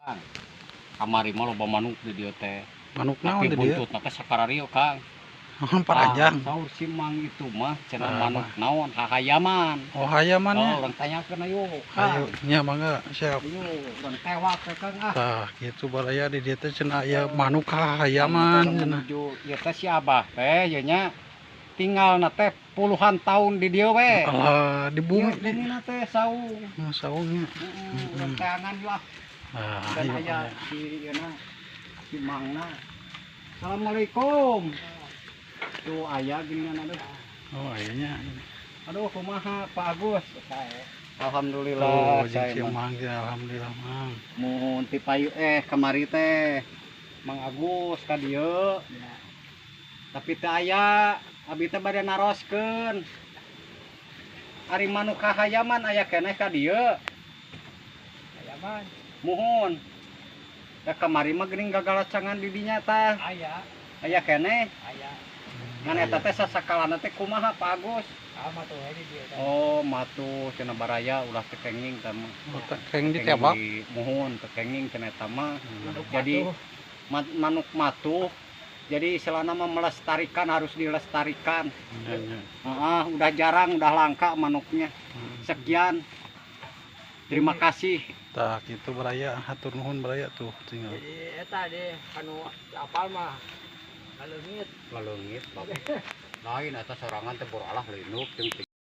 Kang, kamari mah loba manuk di dieu teh. Manuk naon Tapi teh dia? buntutna teh sakarario, Kang. Paranjang. Saur si Mang itu mah cenah Ah, manuk naon hahayaman. Oh, hayaman ya. Oh, urang tanyakeun ayo. Ayo, nya mangga siap. Ayo, urang tewak teh Kang ah. Tah, kitu baraya di dieu teh cenah aya manuk hayaman cenah. Menuju ieu teh si Abah teh ye nya tinggalna teh puluhan tahun di dieu we. Alah, di bumi di Bumina teh saung. saungnya. Urang teangan lah. Ah, Dan iya, aya iya. si yeuna si Mangna. Assalamualaikum. Tuh aya geuningan aduh. Oh, ayahnya. Aduh kumaha Pak Agus? Oh, Alhamdulillah jeung si saya mah. Mang teh alhamdulillah Mang. Mun ti payu kamari teh Mang Agus ka dieu. Tapi teu aya, abi teh bade naroskeun. Ari manuk hayaman aya keneh ka dieu. Hayaman. Muhun. Da kamari mah geuning gagalacangan di dinya tah. Aya. Aya keneh? Aya. Ngan eta teh sasakalana teh kumaha Pak Agus? Matuh di dieu teh. Oh, matuh cenah baraya ulah teu kenging tah mah. Oh, keng ditebak. Muhun teu kenging cenah eta mah. Jadi manuk matuh. Jadi istilahna mah melestarikan, harus dilestarikan. Udah jarang, udah langka manuknya. Sekian. Terima kasih. Tah, kitu baraya hatur nuhun baraya tuh tinggal. Jadi eta deh anu apal mah ngaleungit. Ngaleungit. Lain eta sorangan teh borolah leunuk jeung